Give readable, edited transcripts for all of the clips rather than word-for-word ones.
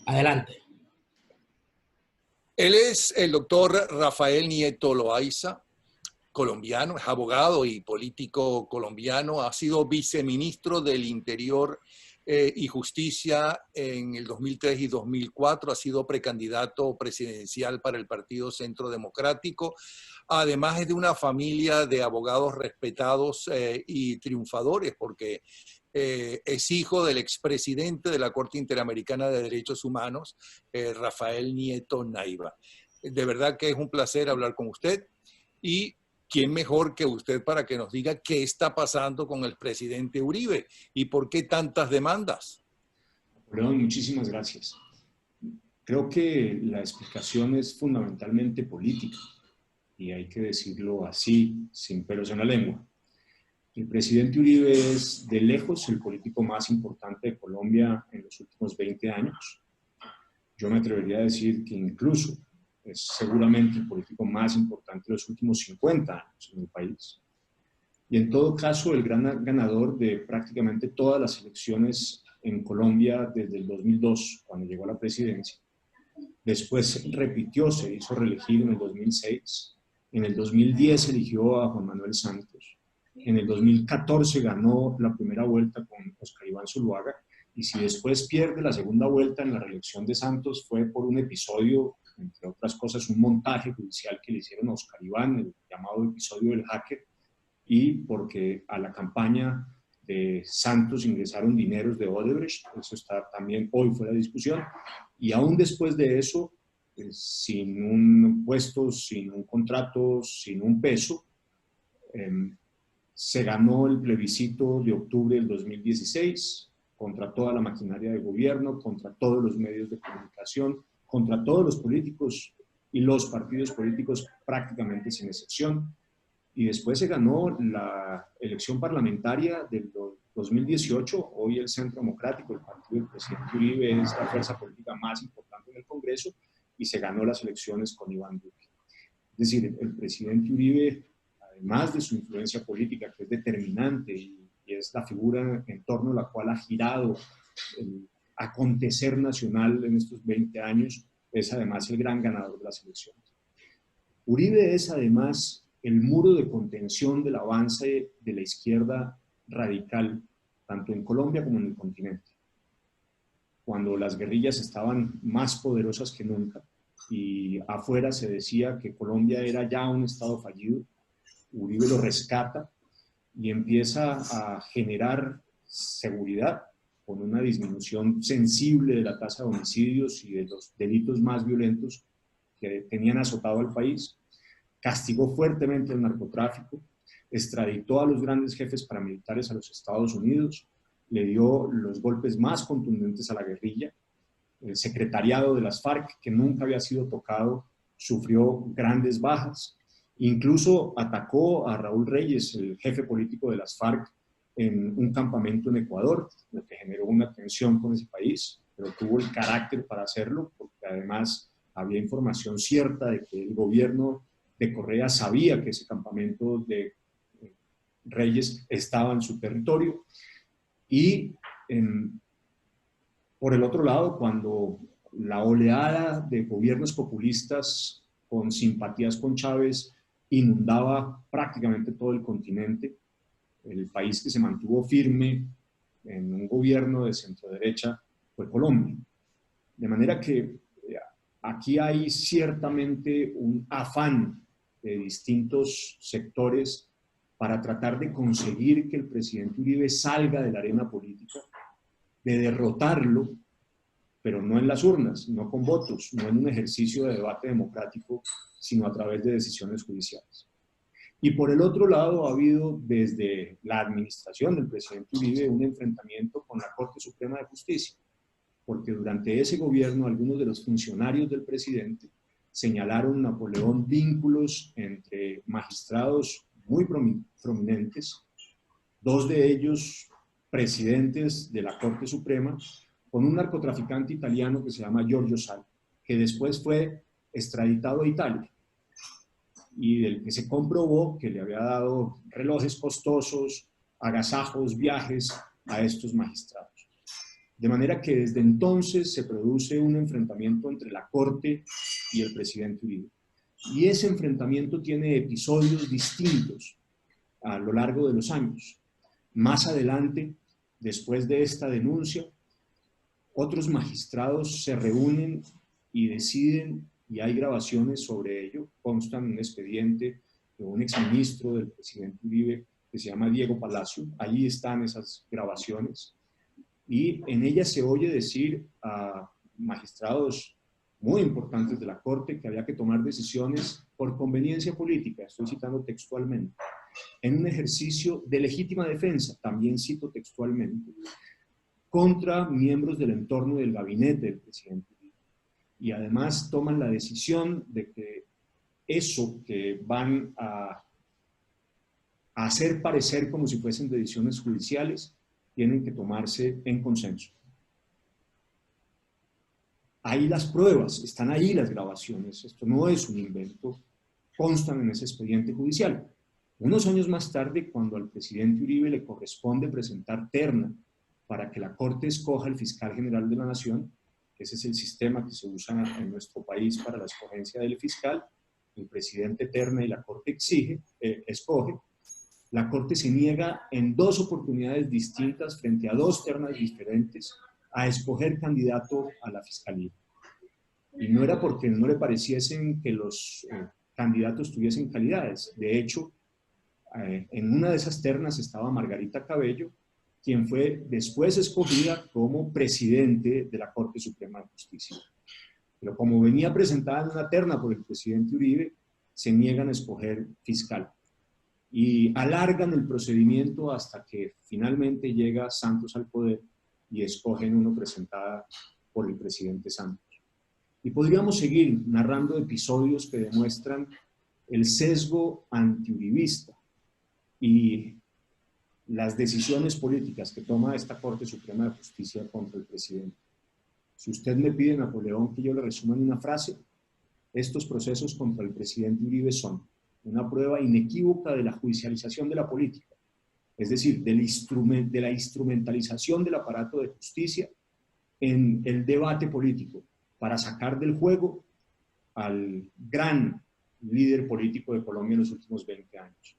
Adelante. Él es el doctor Rafael Nieto Loaiza, colombiano, es abogado y político colombiano, ha sido viceministro del Interior y Justicia en el 2003 y 2004, ha sido precandidato presidencial para el Partido Centro Democrático. Además es de una familia de abogados respetados y triunfadores, porque es hijo del expresidente de la Corte Interamericana de Derechos Humanos, Rafael Nieto Naiva. De verdad que es un placer hablar con usted y ¿quién mejor que usted para que nos diga qué está pasando con el presidente Uribe y por qué tantas demandas? Perdón, muchísimas gracias. Creo que la explicación es fundamentalmente política y hay que decirlo así, sin pelos en la lengua. El presidente Uribe es de lejos el político más importante de Colombia en los últimos 20 años. Yo me atrevería a decir que incluso es seguramente el político más importante de los últimos 50 años en el país. Y en todo caso, el gran ganador de prácticamente todas las elecciones en Colombia desde el 2002, cuando llegó a la presidencia. Después repitió, se hizo reelegir en el 2006. En el 2010 eligió a Juan Manuel Santos. En el 2014 ganó la primera vuelta con Oscar Iván Zuluaga. Y si después pierde la segunda vuelta en la reelección de Santos, fue por un episodio, entre otras cosas, un montaje judicial que le hicieron a Oscar Iván, el llamado episodio del hacker, y porque a la campaña de Santos ingresaron dineros de Odebrecht. Eso está también hoy fuera de discusión, y aún después de eso, sin un puesto, sin un contrato, sin un peso, se ganó el plebiscito de octubre del 2016 contra toda la maquinaria de gobierno, contra todos los medios de comunicación, contra todos los políticos y los partidos políticos prácticamente sin excepción. Y después se ganó la elección parlamentaria del 2018. Hoy el Centro Democrático, el partido del presidente Uribe, es la fuerza política más importante en el Congreso, y se ganó las elecciones con Iván Duque. Es decir, el presidente Uribe, además de su influencia política, que es determinante y es la figura en torno a la cual ha girado el acontecer nacional en estos 20 años, es además el gran ganador de las elecciones. Uribe es además el muro de contención del avance de la izquierda radical, tanto en Colombia como en el continente. Cuando las guerrillas estaban más poderosas que nunca y afuera se decía que Colombia era ya un estado fallido, Uribe lo rescata y empieza a generar seguridad con una disminución sensible de la tasa de homicidios y de los delitos más violentos que tenían azotado al país. Castigó fuertemente el narcotráfico, extraditó a los grandes jefes paramilitares a los Estados Unidos, le dio los golpes más contundentes a la guerrilla. El secretariado de las FARC, que nunca había sido tocado, sufrió grandes bajas. Incluso atacó a Raúl Reyes, el jefe político de las FARC, en un campamento en Ecuador, lo que generó una tensión con ese país, pero tuvo el carácter para hacerlo, porque además había información cierta de que el gobierno de Correa sabía que ese campamento de Reyes estaba en su territorio. Y por el otro lado, cuando la oleada de gobiernos populistas con simpatías con Chávez inundaba prácticamente todo el continente, el país que se mantuvo firme en un gobierno de centro-derecha fue Colombia. De manera que aquí hay ciertamente un afán de distintos sectores para tratar de conseguir que el presidente Uribe salga de la arena política, de derrotarlo, pero no en las urnas, no con votos, no en un ejercicio de debate democrático, sino a través de decisiones judiciales. Y por el otro lado ha habido desde la administración del presidente Uribe un enfrentamiento con la Corte Suprema de Justicia, porque durante ese gobierno algunos de los funcionarios del presidente señalaron, Napoleón, vínculos entre magistrados muy prominentes, dos de ellos presidentes de la Corte Suprema, con un narcotraficante italiano que se llama Giorgio Sal, que después fue extraditado a Italia y del que se comprobó que le había dado relojes costosos, agasajos, viajes a estos magistrados. De manera que desde entonces se produce un enfrentamiento entre la Corte y el presidente Uribe. Y ese enfrentamiento tiene episodios distintos a lo largo de los años. Más adelante, después de esta denuncia, otros magistrados se reúnen y deciden, y hay grabaciones sobre ello, constan en un expediente de un exministro del presidente Uribe que se llama Diego Palacio. Allí están esas grabaciones. Y en ellas se oye decir a magistrados muy importantes de la Corte que había que tomar decisiones por conveniencia política, estoy citando textualmente, en un ejercicio de legítima defensa, también cito textualmente, contra miembros del entorno del gabinete del presidente Uribe. Y además toman la decisión de que eso que van a hacer parecer como si fuesen decisiones judiciales, tienen que tomarse en consenso. Ahí las pruebas, están ahí las grabaciones, esto no es un invento, constan en ese expediente judicial. Unos años más tarde, cuando al presidente Uribe le corresponde presentar terna para que la Corte escoja el fiscal general de la Nación, ese es el sistema que se usa en nuestro país para la escogencia del fiscal, el presidente terna y la Corte escoge. La Corte se niega en 2 oportunidades distintas, frente a 2 ternas diferentes, a escoger candidato a la fiscalía. Y no era porque no le pareciesen que los candidatos tuviesen calidades. De hecho, en una de esas ternas estaba Margarita Cabello, quien fue después escogida como presidente de la Corte Suprema de Justicia. Pero como venía presentada en una terna por el presidente Uribe, se niegan a escoger fiscal. Y alargan el procedimiento hasta que finalmente llega Santos al poder y escogen uno presentada por el presidente Santos. Y podríamos seguir narrando episodios que demuestran el sesgo antiuribista y las decisiones políticas que toma esta Corte Suprema de Justicia contra el presidente. Si usted me pide, Napoleón, que yo le resuma en una frase, estos procesos contra el presidente Uribe son una prueba inequívoca de la judicialización de la política, es decir, de la instrumentalización del aparato de justicia en el debate político para sacar del juego al gran líder político de Colombia en los últimos 20 años.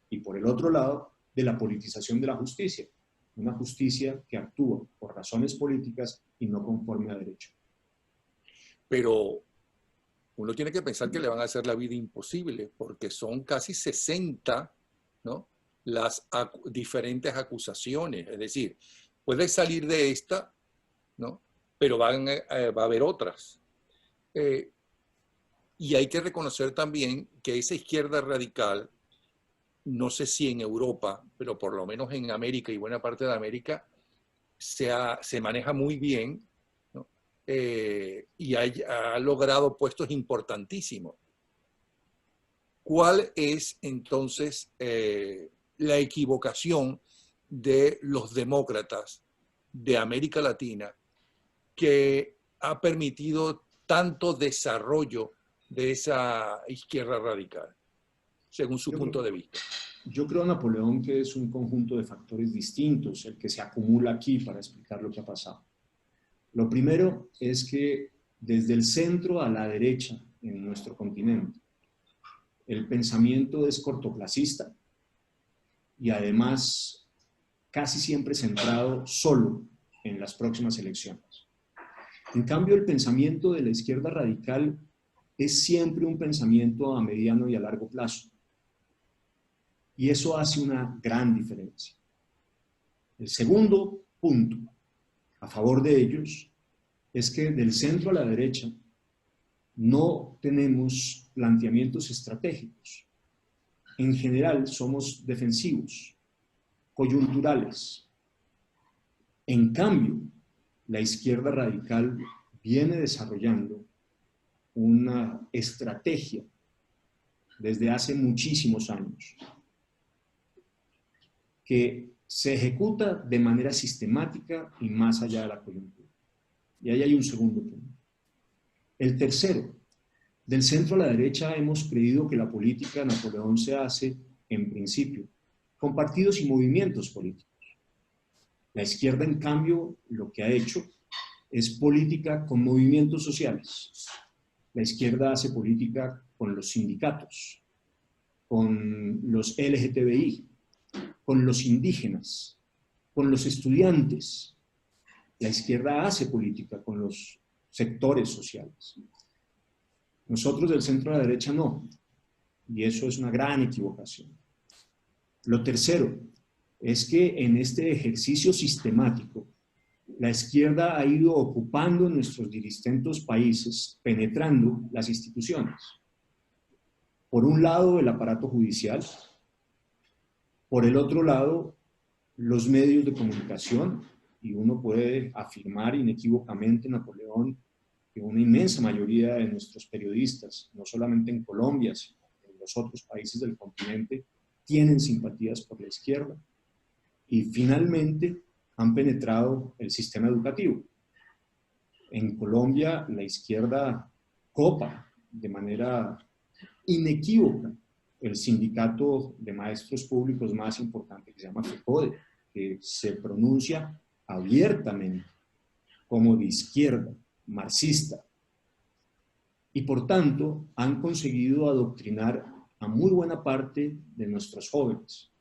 Y por el otro lado, de la politización de la justicia, una justicia que actúa por razones políticas y no conforme a derecho. Pero uno tiene que pensar que le van a hacer la vida imposible, porque son casi 60, ¿no?, las diferentes acusaciones. Es decir, puede salir de esta, ¿no?, pero va a haber otras. Y hay que reconocer también que esa izquierda radical, no sé si en Europa, pero por lo menos en América y buena parte de América, se maneja muy bien, ¿no?, y ha logrado puestos importantísimos. ¿Cuál es entonces la equivocación de los demócratas de América Latina que ha permitido tanto desarrollo de esa izquierda radical, según su punto de vista? Yo creo, Napoleón, que es un conjunto de factores distintos el que se acumula aquí para explicar lo que ha pasado. Lo primero es que desde el centro a la derecha en nuestro continente, el pensamiento es cortoplacista y además casi siempre centrado solo en las próximas elecciones. En cambio, el pensamiento de la izquierda radical es siempre un pensamiento a mediano y a largo plazo. Y eso hace una gran diferencia. El segundo punto a favor de ellos es que del centro a la derecha no tenemos planteamientos estratégicos. En general somos defensivos, coyunturales. En cambio, la izquierda radical viene desarrollando una estrategia desde hace muchísimos años que se ejecuta de manera sistemática y más allá de la coyuntura. Y ahí hay un segundo punto. El tercero, del centro a la derecha hemos creído que la política, Napoleón, se hace, en principio, con partidos y movimientos políticos. La izquierda, en cambio, lo que ha hecho es política con movimientos sociales. La izquierda hace política con los sindicatos, con los LGTBI, con los indígenas, con los estudiantes. La izquierda hace política con los sectores sociales. Nosotros del centro de la derecha no, y eso es una gran equivocación. Lo tercero es que en este ejercicio sistemático, la izquierda ha ido ocupando en nuestros distintos países, penetrando las instituciones. Por un lado, el aparato judicial, por el otro lado, los medios de comunicación, y uno puede afirmar inequívocamente, Napoleón, que una inmensa mayoría de nuestros periodistas, no solamente en Colombia, sino en los otros países del continente, tienen simpatías por la izquierda. Y finalmente han penetrado el sistema educativo. En Colombia la izquierda copa de manera inequívoca el sindicato de maestros públicos más importante, que se llama FECODE, que se pronuncia abiertamente como de izquierda, marxista, y por tanto han conseguido adoctrinar a muy buena parte de nuestros jóvenes,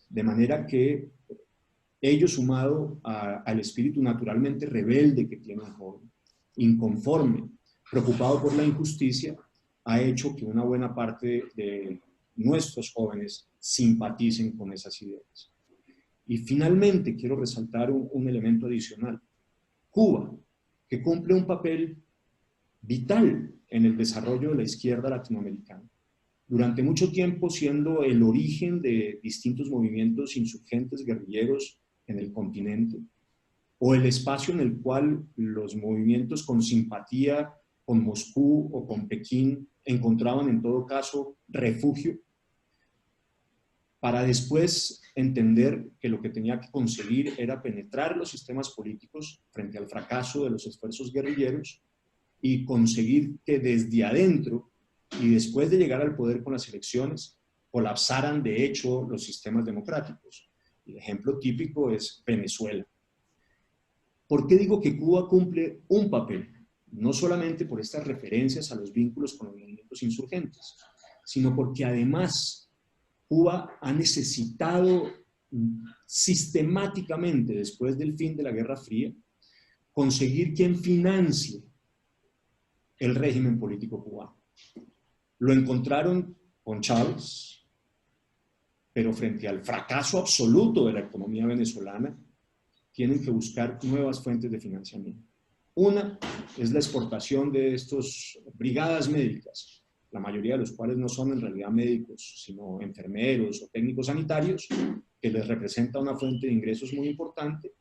de manera que ello, sumado al espíritu naturalmente rebelde que tiene un joven, inconforme, preocupado por la injusticia, ha hecho que una buena parte de nuestros jóvenes simpaticen con esas ideas. Y finalmente quiero resaltar un elemento adicional. Cuba, que cumple un papel vital en el desarrollo de la izquierda latinoamericana, durante mucho tiempo siendo el origen de distintos movimientos insurgentes guerrilleros en el continente, o el espacio en el cual los movimientos con simpatía con Moscú o con Pekín encontraban en todo caso refugio, para después entender que lo que tenía que conseguir era penetrar los sistemas políticos frente al fracaso de los esfuerzos guerrilleros y conseguir que desde adentro y después de llegar al poder con las elecciones colapsaran de hecho los sistemas democráticos. El ejemplo típico es Venezuela. ¿Por qué digo que Cuba cumple un papel? No solamente por estas referencias a los vínculos con los movimientos insurgentes, sino porque además Cuba ha necesitado sistemáticamente, después del fin de la Guerra Fría, conseguir quien financie el régimen político cubano. Lo encontraron con Chávez, pero frente al fracaso absoluto de la economía venezolana, tienen que buscar nuevas fuentes de financiamiento. Una es la exportación de estas brigadas médicas, la mayoría de los cuales no son en realidad médicos, sino enfermeros o técnicos sanitarios, que les representa una fuente de ingresos muy importante.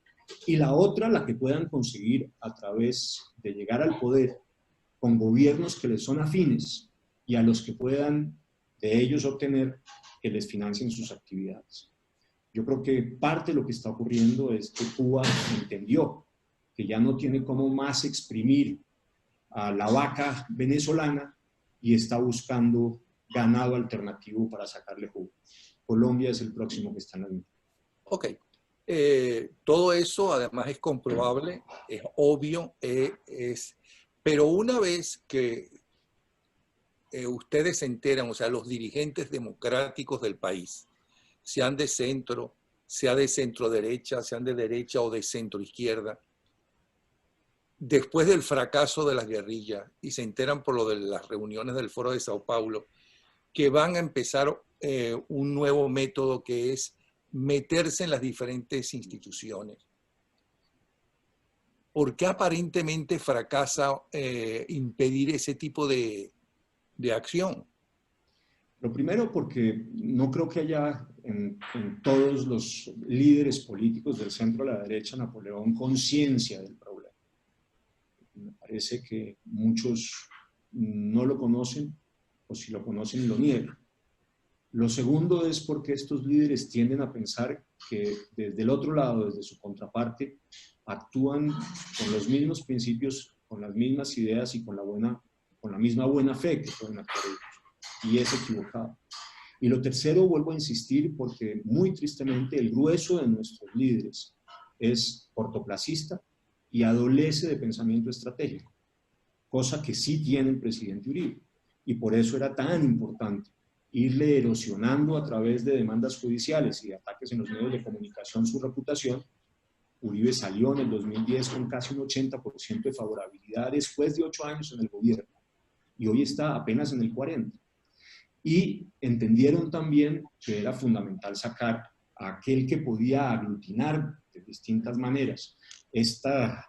Y la otra, la que puedan conseguir a través de llegar al poder con gobiernos que les son afines y a los que puedan de ellos obtener que les financien sus actividades. Yo creo que parte de lo que está ocurriendo es que Cuba entendió que ya no tiene cómo más exprimir a la vaca venezolana y está buscando ganado alternativo para sacarle jugo. Colombia es el próximo que está en la línea. Ok. Todo eso además es comprobable, es obvio, pero una vez que ustedes se enteran, o sea, los dirigentes democráticos del país, sean de centro, sea de centro derecha, sean de derecha o de centro izquierda, después del fracaso de las guerrillas y se enteran por lo de las reuniones del Foro de Sao Paulo, que van a empezar un nuevo método que es meterse en las diferentes instituciones. ¿Por qué aparentemente fracasa impedir ese tipo de acción? Lo primero, porque no creo que haya en todos los líderes políticos del centro a la derecha, Napoleón, conciencia del problema. Me parece que muchos no lo conocen, o si lo conocen lo niegan. Lo segundo es porque estos líderes tienden a pensar que desde el otro lado, desde su contraparte, actúan con los mismos principios, con las mismas ideas y con la misma buena fe que pueden actuar ellos. Y es equivocado. Y lo tercero, vuelvo a insistir, porque muy tristemente el grueso de nuestros líderes es cortoplacista y adolece de pensamiento estratégico, cosa que sí tiene el presidente Uribe. Y por eso era tan importante irle erosionando a través de demandas judiciales y de ataques en los medios de comunicación su reputación. Uribe salió en el 2010 con casi un 80% de favorabilidad después de 8 años en el gobierno y hoy está apenas en el 40%. Y entendieron también que era fundamental sacar a aquel que podía aglutinar de distintas maneras esta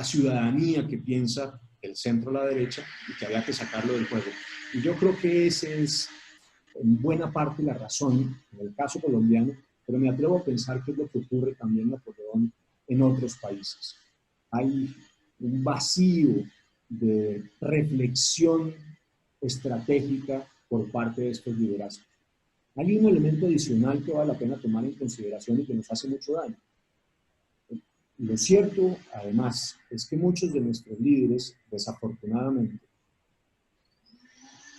ciudadanía que piensa del centro a la derecha y que había que sacarlo del juego. Y yo creo que ese es en buena parte la razón en el caso colombiano, pero me atrevo a pensar que es lo que ocurre también, Napoleón, en otros países. Hay un vacío de reflexión estratégica por parte de estos liderazgos. Hay un elemento adicional que vale la pena tomar en consideración y que nos hace mucho daño. Lo cierto, además, es que muchos de nuestros líderes, desafortunadamente,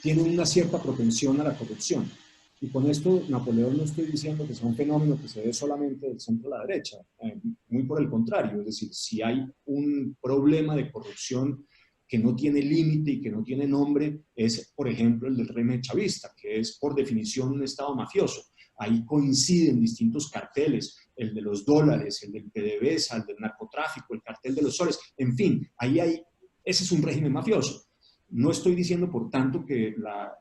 tienen una cierta propensión a la corrupción. Y con esto, Napoleón, no estoy diciendo que sea un fenómeno que se ve solamente del centro a la derecha, muy por el contrario, es decir, si hay un problema de corrupción que no tiene límite y que no tiene nombre, es, por ejemplo, el del régimen chavista, que es por definición un estado mafioso. Ahí coinciden distintos carteles, el de los dólares, el del PDVSA, el del narcotráfico, el cartel de los soles, en fin, ese es un régimen mafioso. No estoy diciendo, por tanto, que la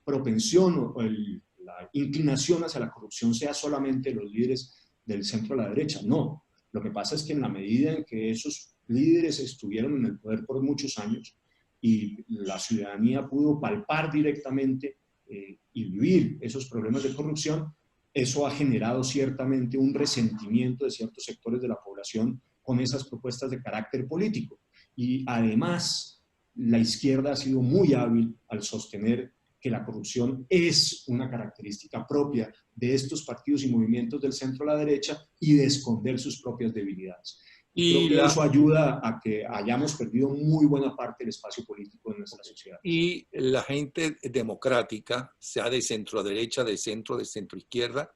propensión o la inclinación hacia la corrupción sea solamente los líderes del centro a la derecha. No. Lo que pasa es que en la medida en que esos líderes estuvieron en el poder por muchos años y la ciudadanía pudo palpar directamente y vivir esos problemas de corrupción, eso ha generado ciertamente un resentimiento de ciertos sectores de la población con esas propuestas de carácter político. Y además, la izquierda ha sido muy hábil al sostener que la corrupción es una característica propia de estos partidos y movimientos del centro a la derecha y de esconder sus propias debilidades. Y creo que eso ayuda a que hayamos perdido muy buena parte del espacio político de nuestra sociedad. Y la gente democrática, sea de centro derecha, de centro izquierda,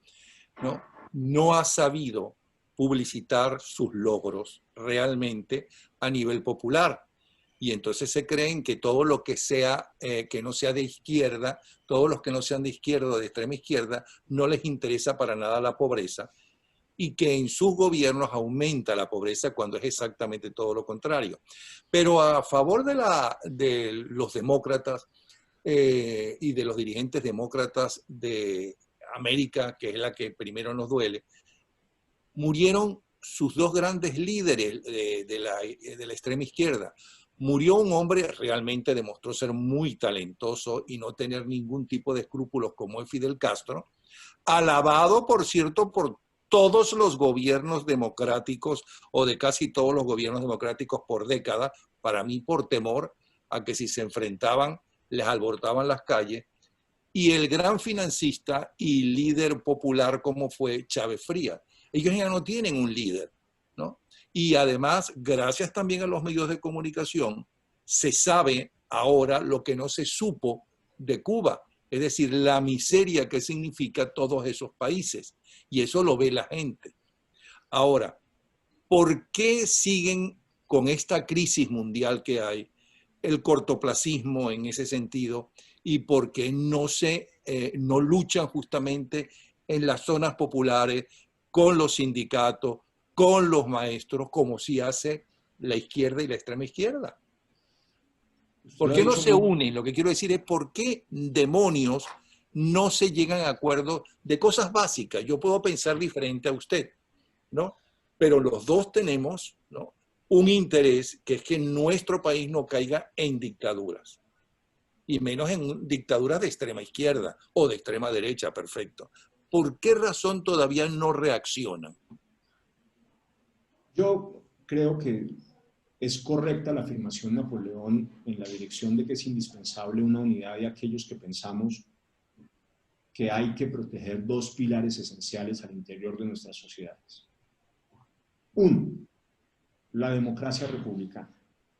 no ha sabido publicitar sus logros realmente a nivel popular. Y entonces se creen que todo lo que sea, que no sea de izquierda, todos los que no sean de izquierda o de extrema izquierda, no les interesa para nada la pobreza y que en sus gobiernos aumenta la pobreza cuando es exactamente todo lo contrario. Pero a favor de los demócratas y de los dirigentes demócratas de América, que es la que primero nos duele, murieron sus dos grandes líderes de la extrema izquierda. Murió un hombre, realmente demostró ser muy talentoso y no tener ningún tipo de escrúpulos como es Fidel Castro, alabado, por cierto, por todos los gobiernos democráticos o de casi todos los gobiernos democráticos por décadas, para mí por temor a que si se enfrentaban les alborotaban las calles, y el gran financista y líder popular como fue Chávez Frías. Ellos ya no tienen un líder, ¿no? Y además, gracias también a los medios de comunicación, se sabe ahora lo que no se supo de Cuba, es decir, la miseria que significa todos esos países. Y eso lo ve la gente. Ahora, ¿por qué siguen con esta crisis mundial que hay, el cortoplacismo en ese sentido, y por qué no luchan justamente en las zonas populares con los sindicatos, con los maestros, como sí hace la izquierda y la extrema izquierda? ¿Por qué no se unen? Lo que quiero decir es por qué demonios no se llegan a acuerdos de cosas básicas. Yo puedo pensar diferente a usted, ¿no? Pero los dos tenemos, ¿no?, un interés, que es que nuestro país no caiga en dictaduras, y menos en dictaduras de extrema izquierda o de extrema derecha, perfecto. ¿Por qué razón todavía no reaccionan? Yo creo que es correcta la afirmación de Napoleón en la dirección de que es indispensable una unidad de aquellos que pensamos que hay que proteger dos pilares esenciales al interior de nuestras sociedades. Uno, la democracia republicana,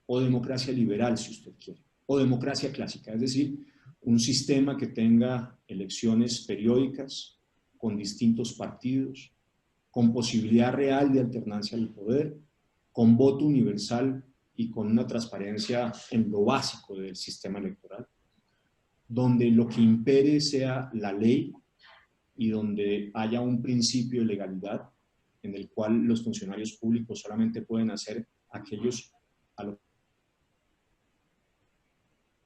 o democracia liberal, si usted quiere, o democracia clásica, es decir, un sistema que tenga elecciones periódicas, con distintos partidos, con posibilidad real de alternancia del poder, con voto universal y con una transparencia en lo básico del sistema electoral, donde lo que impere sea la ley y donde haya un principio de legalidad en el cual los funcionarios públicos solamente pueden hacer aquellos a los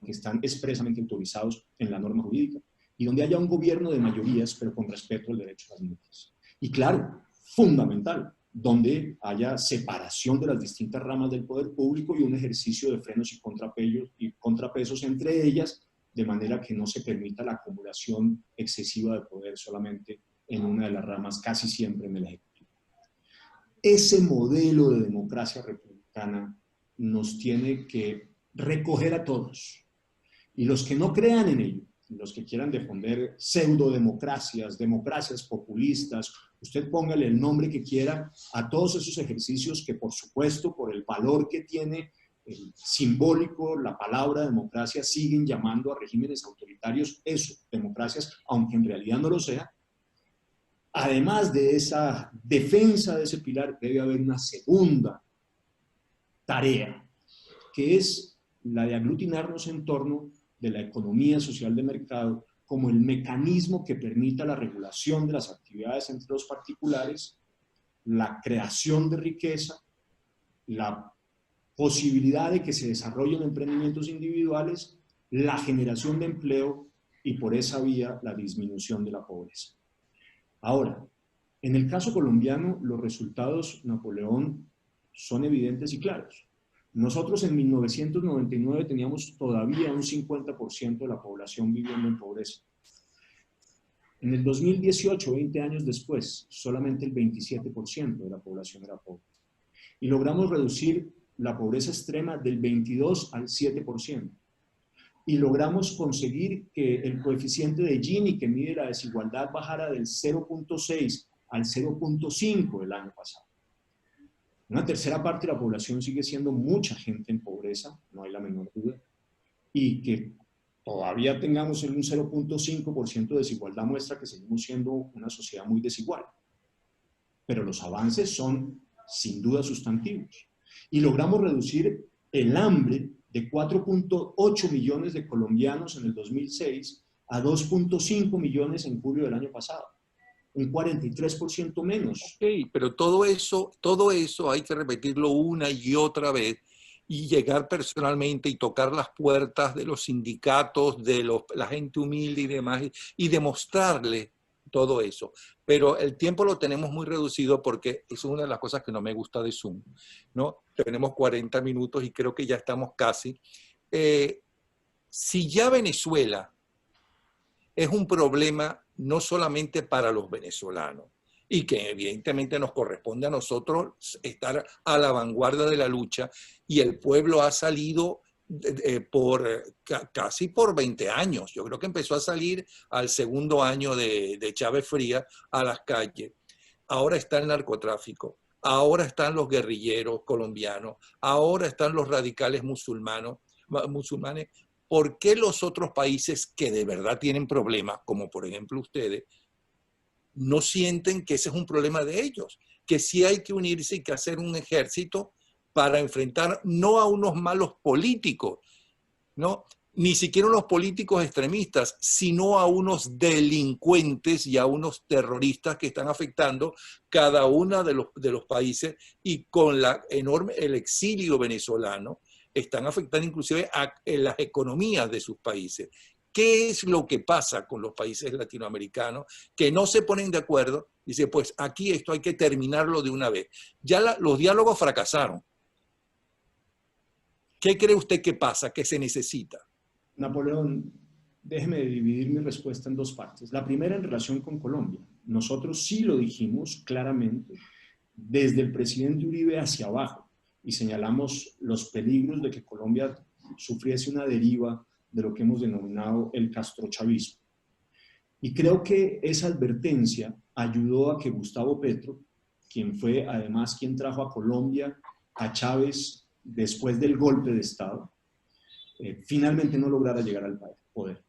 que están expresamente autorizados en la norma jurídica, y donde haya un gobierno de mayorías, pero con respeto al derecho a las minorías. Y claro, fundamental, donde haya separación de las distintas ramas del poder público y un ejercicio de frenos y contrapesos entre ellas, de manera que no se permita la acumulación excesiva de poder solamente en una de las ramas, casi siempre en el Ejecutivo. Ese modelo de democracia republicana nos tiene que recoger a todos. Y los que no crean en ello, los que quieran defender pseudodemocracias, democracias populistas, usted póngale el nombre que quiera a todos esos ejercicios que, por supuesto, por el valor que tiene el simbólico, la palabra democracia, siguen llamando a regímenes autoritarios eso, democracias, aunque en realidad no lo sea. Además de esa defensa de ese pilar, debe haber una segunda tarea, que es la de aglutinarnos en torno de la economía social de mercado como el mecanismo que permita la regulación de las actividades entre los particulares, la creación de riqueza, la posibilidad de que se desarrollen emprendimientos individuales, la generación de empleo y por esa vía la disminución de la pobreza. Ahora, en el caso colombiano, los resultados, Napoleón, son evidentes y claros. Nosotros en 1999 teníamos todavía un 50% de la población viviendo en pobreza. En el 2018, 20 años después, solamente el 27% de la población era pobre. Y logramos reducir la pobreza extrema del 22 al 7%. Y logramos conseguir que el coeficiente de Gini, que mide la desigualdad, bajara del 0.6 al 0.5 el año pasado. Una tercera parte de la población sigue siendo mucha gente en pobreza, no hay la menor duda, y que todavía tengamos un 0.5% de desigualdad muestra que seguimos siendo una sociedad muy desigual. Pero los avances son sin duda sustantivos. Y logramos reducir el hambre de 4.8 millones de colombianos en el 2006 a 2.5 millones en julio del año pasado. Un 43% menos. Ok, pero todo eso hay que repetirlo una y otra vez y llegar personalmente y tocar las puertas de los sindicatos, de la gente humilde y demás, y demostrarle todo eso. Pero el tiempo lo tenemos muy reducido porque eso es una de las cosas que no me gusta de Zoom, ¿no? Tenemos 40 minutos y creo que ya estamos casi. Si ya Venezuela es un problema no solamente para los venezolanos, y que evidentemente nos corresponde a nosotros estar a la vanguardia de la lucha, y el pueblo ha salido casi por 20 años. Yo creo que empezó a salir al segundo año de Chávez Frías a las calles. Ahora está el narcotráfico, ahora están los guerrilleros colombianos, ahora están los radicales musulmanes. ¿Por qué los otros países que de verdad tienen problemas, como por ejemplo ustedes, no sienten que ese es un problema de ellos? Que sí hay que unirse y que hacer un ejército para enfrentar no a unos malos políticos, ¿no? Ni siquiera unos políticos extremistas, sino a unos delincuentes y a unos terroristas que están afectando cada uno de los países, y con el exilio venezolano están afectando inclusive a las economías de sus países. ¿Qué es lo que pasa con los países latinoamericanos que no se ponen de acuerdo? Dice, pues aquí esto hay que terminarlo de una vez. Ya los diálogos fracasaron. ¿Qué cree usted que pasa, que se necesita? Napoleón, déjeme dividir mi respuesta en dos partes. La primera en relación con Colombia. Nosotros sí lo dijimos claramente desde el presidente Uribe hacia abajo y señalamos los peligros de que Colombia sufriese una deriva de lo que hemos denominado el castrochavismo. Y creo que esa advertencia ayudó a que Gustavo Petro, quien fue además quien trajo a Colombia a Chávez después del golpe de Estado, finalmente no lograra llegar al poder.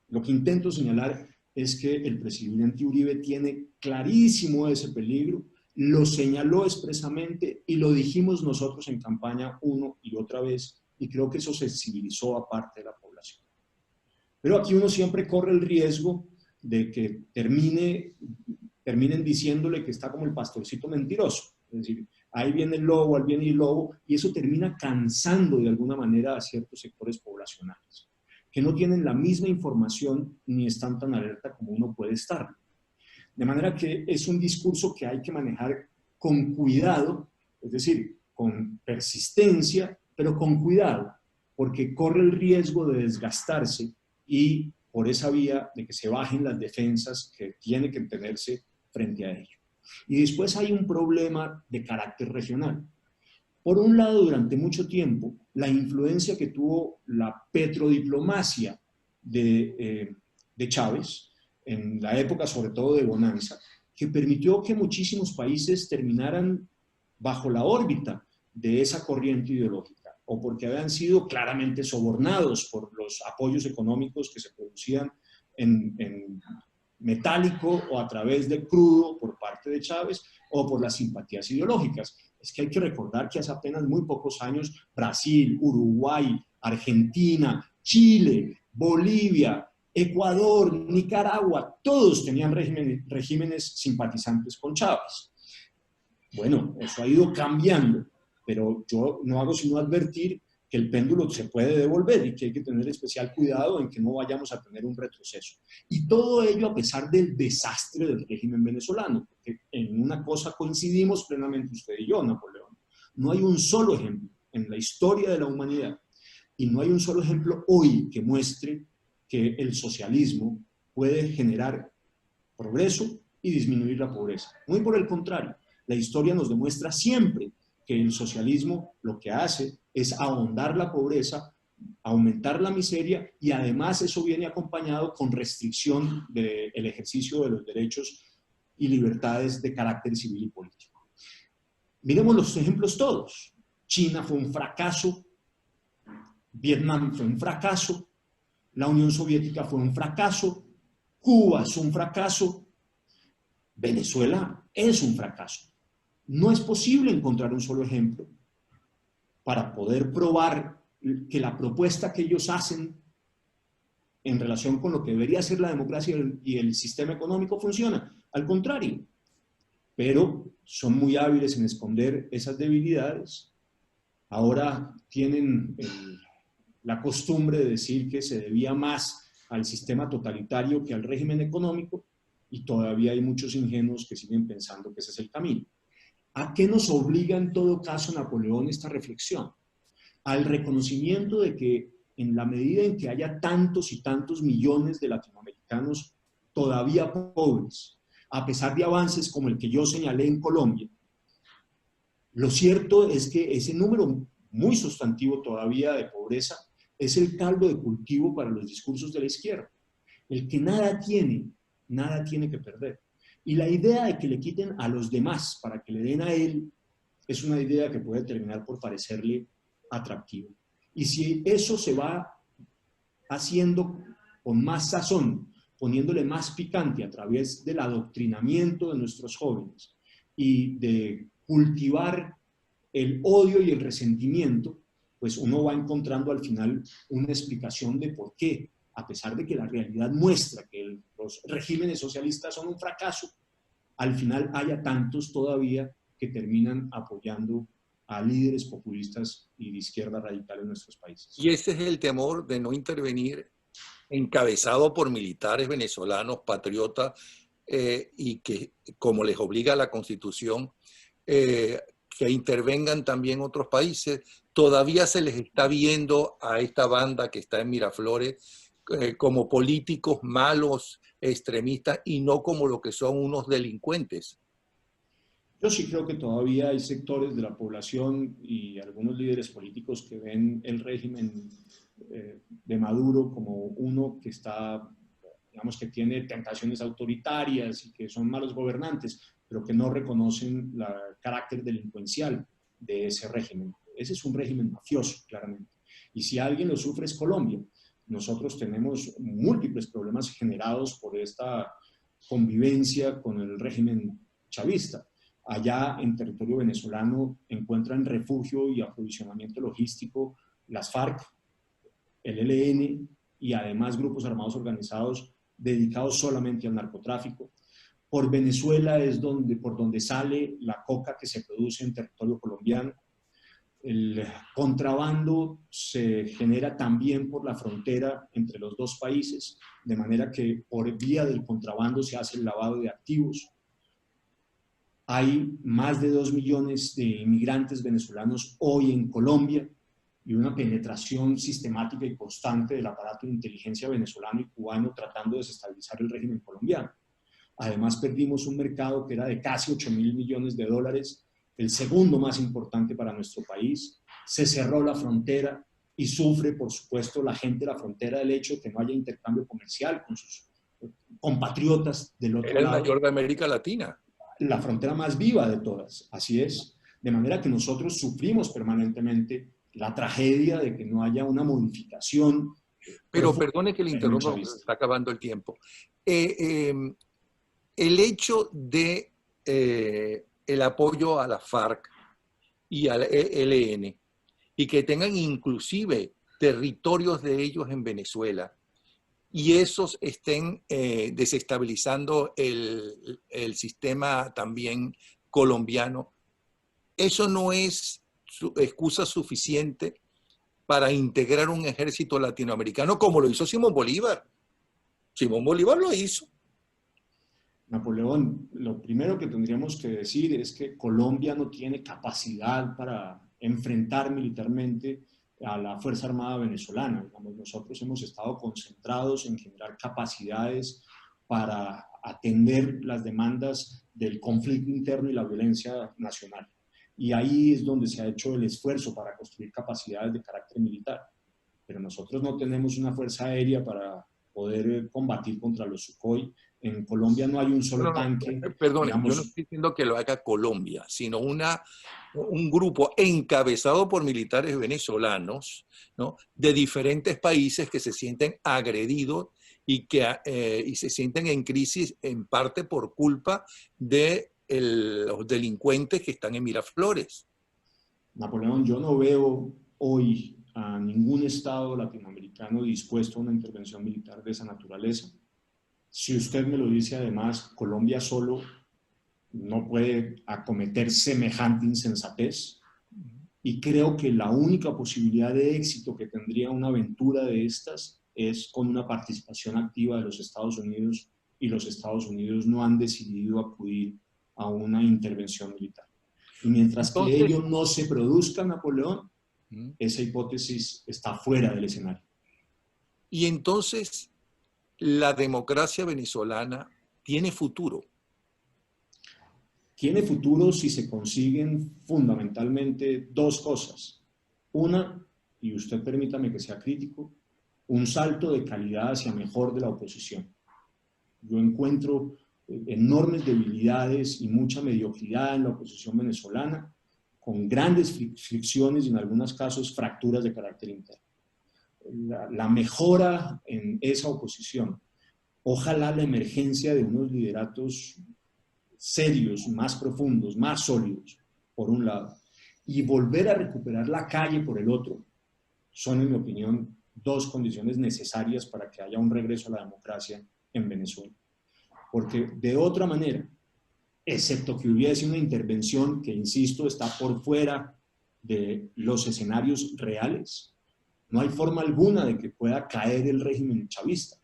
Lo que intento señalar es que el presidente Uribe tiene clarísimo ese peligro, lo señaló expresamente y lo dijimos nosotros en campaña una y otra vez, y creo que eso sensibilizó a parte de la población. Pero aquí uno siempre corre el riesgo de que terminen diciéndole que está como el pastorcito mentiroso. Es decir, ahí viene el lobo, ahí viene el lobo, y eso termina cansando de alguna manera a ciertos sectores poblacionales, que no tienen la misma información ni están tan alerta como uno puede estar. De manera que es un discurso que hay que manejar con cuidado, es decir, con persistencia, pero con cuidado, porque corre el riesgo de desgastarse y por esa vía de que se bajen las defensas que tiene que tenerse frente a ello. Y después hay un problema de carácter regional. Por un lado, durante mucho tiempo, la influencia que tuvo la petrodiplomacia de Chávez, en la época sobre todo de bonanza, que permitió que muchísimos países terminaran bajo la órbita de esa corriente ideológica, o porque habían sido claramente sobornados por los apoyos económicos que se producían en metálico o a través de crudo por parte de Chávez, o por las simpatías ideológicas. Es que hay que recordar que hace apenas muy pocos años Brasil, Uruguay, Argentina, Chile, Bolivia, Ecuador, Nicaragua, todos tenían regímenes simpatizantes con Chávez. Bueno, eso ha ido cambiando, pero yo no hago sino advertir que el péndulo se puede devolver y que hay que tener especial cuidado en que no vayamos a tener un retroceso. Y todo ello a pesar del desastre del régimen venezolano, porque en una cosa coincidimos plenamente usted y yo, Napoleón. No hay un solo ejemplo en la historia de la humanidad y no hay un solo ejemplo hoy que muestre que el socialismo puede generar progreso y disminuir la pobreza. Muy por el contrario, la historia nos demuestra siempre que el socialismo lo que hace es ahondar la pobreza, aumentar la miseria y además eso viene acompañado con restricción del ejercicio de los derechos y libertades de carácter civil y político. Miremos los ejemplos todos. China fue un fracaso, Vietnam fue un fracaso, la Unión Soviética fue un fracaso, Cuba es un fracaso, Venezuela es un fracaso. No es posible encontrar un solo ejemplo para poder probar que la propuesta que ellos hacen en relación con lo que debería ser la democracia y el sistema económico funciona. Al contrario, pero son muy hábiles en esconder esas debilidades. Ahora tienen la costumbre de decir que se debía más al sistema totalitario que al régimen económico y todavía hay muchos ingenuos que siguen pensando que ese es el camino. ¿A qué nos obliga en todo caso, Napoleón, esta reflexión? Al reconocimiento de que en la medida en que haya tantos y tantos millones de latinoamericanos todavía pobres, a pesar de avances como el que yo señalé en Colombia, lo cierto es que ese número muy sustantivo todavía de pobreza es el caldo de cultivo para los discursos de la izquierda. El que nada tiene que perder. Y la idea de que le quiten a los demás para que le den a él es una idea que puede terminar por parecerle atractiva. Y si eso se va haciendo con más sazón, poniéndole más picante a través del adoctrinamiento de nuestros jóvenes y de cultivar el odio y el resentimiento, pues uno va encontrando al final una explicación de por qué, a pesar de que la realidad muestra que los regímenes socialistas son un fracaso, al final haya tantos todavía que terminan apoyando a líderes populistas y de izquierda radical en nuestros países. Y ese es el temor de no intervenir, encabezado por militares venezolanos, patriotas, y que, como les obliga la Constitución, que intervengan también otros países. Todavía se les está viendo a esta banda que está en Miraflores como políticos malos, extremistas, y no como lo que son unos delincuentes. Yo sí creo que todavía hay sectores de la población y algunos líderes políticos que ven el régimen de Maduro como uno que está, digamos, que tiene tentaciones autoritarias y que son malos gobernantes, pero que no reconocen el carácter delincuencial de ese régimen. Ese es un régimen mafioso, claramente. Y si alguien lo sufre es Colombia. nosotros tenemos múltiples problemas generados por esta convivencia con el régimen chavista. Allá en territorio venezolano encuentran refugio y aprovisionamiento logístico las FARC, el ELN y además grupos armados organizados dedicados solamente al narcotráfico. Por Venezuela es por donde sale la coca que se produce en territorio colombiano. El contrabando se genera también por la frontera entre los dos países, de manera que por vía del contrabando se hace el lavado de activos. Hay más de 2 millones de inmigrantes venezolanos hoy en Colombia y una penetración sistemática y constante del aparato de inteligencia venezolano y cubano tratando de desestabilizar el régimen colombiano. Además, perdimos un mercado que era de casi 8.000 millones de dólares, el segundo más importante para nuestro país. Se cerró la frontera y sufre, por supuesto, la gente de la frontera del hecho de que no haya intercambio comercial con sus compatriotas del otro lado. El mayor de América Latina. La frontera más viva de todas, así es. De manera que nosotros sufrimos permanentemente la tragedia de que no haya una modificación. Pero perdone que le interrumpa, está acabando el tiempo. El hecho de el apoyo a la FARC y al ELN y que tengan inclusive territorios de ellos en Venezuela y esos estén desestabilizando el sistema también colombiano, eso no es excusa suficiente para integrar un ejército latinoamericano como lo hizo Simón Bolívar. Simón Bolívar lo hizo. Napoleón, lo primero que tendríamos que decir es que Colombia no tiene capacidad para enfrentar militarmente a la Fuerza Armada venezolana. Digamos, nosotros hemos estado concentrados en generar capacidades para atender las demandas del conflicto interno y la violencia nacional. Y ahí es donde se ha hecho el esfuerzo para construir capacidades de carácter militar. Pero nosotros no tenemos una fuerza aérea para poder combatir contra los Sukhoi. En Colombia no hay un solo tanque. Perdone, digamos, yo no estoy diciendo que lo haga Colombia, sino un grupo encabezado por militares venezolanos, ¿no?, de diferentes países que se sienten agredidos y se sienten en crisis en parte por culpa de los delincuentes que están en Miraflores. Napoleón, yo no veo hoy a ningún Estado latinoamericano dispuesto a una intervención militar de esa naturaleza. Si usted me lo dice además, Colombia solo no puede acometer semejante insensatez y creo que la única posibilidad de éxito que tendría una aventura de estas es con una participación activa de los Estados Unidos y los Estados Unidos no han decidido acudir a una intervención militar. Y mientras que ello no se produzca, Napoleón, esa hipótesis está fuera del escenario. Y entonces, ¿la democracia venezolana tiene futuro? Tiene futuro si se consiguen fundamentalmente dos cosas. Una, y usted permítame que sea crítico, un salto de calidad hacia mejor de la oposición. Yo encuentro enormes debilidades y mucha mediocridad en la oposición venezolana, con grandes fricciones y en algunos casos fracturas de carácter interno. La mejora en esa oposición, ojalá la emergencia de unos lideratos serios, más profundos, más sólidos, por un lado, y volver a recuperar la calle por el otro, son, en mi opinión, dos condiciones necesarias para que haya un regreso a la democracia en Venezuela. Porque de otra manera, excepto que hubiese una intervención que, insisto, está por fuera de los escenarios reales, no hay forma alguna de que pueda caer el régimen chavista.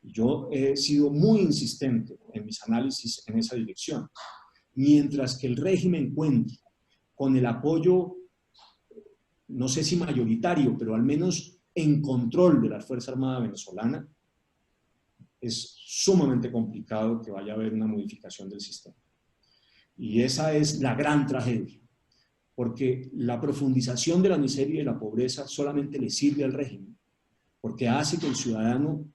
Yo he sido muy insistente en mis análisis en esa dirección. Mientras que el régimen cuente con el apoyo, no sé si mayoritario, pero al menos en control de la Fuerza Armada venezolana, es sumamente complicado que vaya a haber una modificación del sistema. Y esa es la gran tragedia, porque la profundización de la miseria y de la pobreza solamente le sirve al régimen, porque hace que el ciudadano,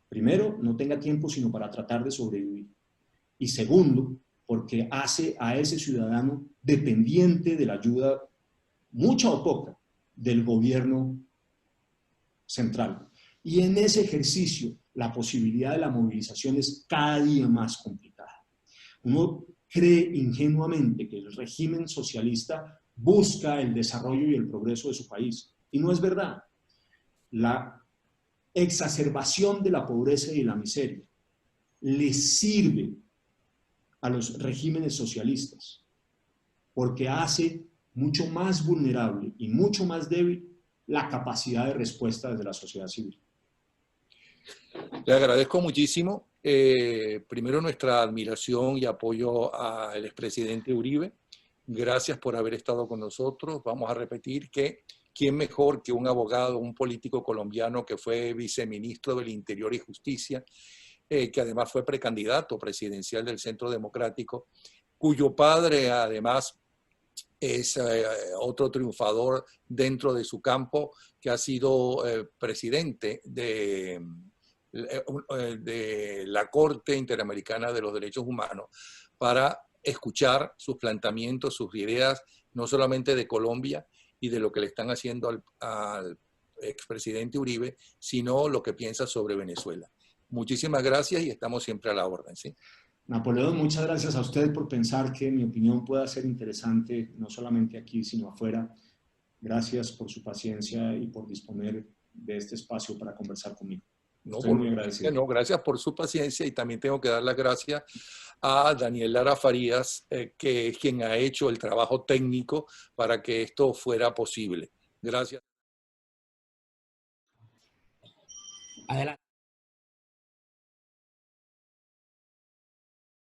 primero, no tenga tiempo sino para tratar de sobrevivir, y segundo, porque hace a ese ciudadano dependiente de la ayuda, mucha o poca, del gobierno central. Y en ese ejercicio, la posibilidad de la movilización es cada día más complicada. Uno cree ingenuamente que el régimen socialista busca el desarrollo y el progreso de su país. Y no es verdad. La exacerbación de la pobreza y la miseria le sirve a los regímenes socialistas porque hace mucho más vulnerable y mucho más débil la capacidad de respuesta de la sociedad civil. Le agradezco muchísimo. Primero nuestra admiración y apoyo al expresidente Uribe. Gracias por haber estado con nosotros. Vamos a repetir que quién mejor que un abogado, un político colombiano que fue viceministro del Interior y Justicia, que además fue precandidato presidencial del Centro Democrático, cuyo padre además es otro triunfador dentro de su campo, que ha sido presidente de la Corte Interamericana de los Derechos Humanos, para escuchar sus planteamientos, sus ideas, no solamente de Colombia y de lo que le están haciendo al expresidente Uribe, sino lo que piensa sobre Venezuela. Muchísimas gracias y estamos siempre a la orden, ¿sí? Napoleón, muchas gracias a usted por pensar que mi opinión pueda ser interesante, no solamente aquí, sino afuera. Gracias por su paciencia y por disponer de este espacio para conversar conmigo. Estoy muy agradecido. No, gracias por su paciencia y también tengo que dar las gracias a Daniel Lara Farías, que es quien ha hecho el trabajo técnico para que esto fuera posible. Gracias. Adelante.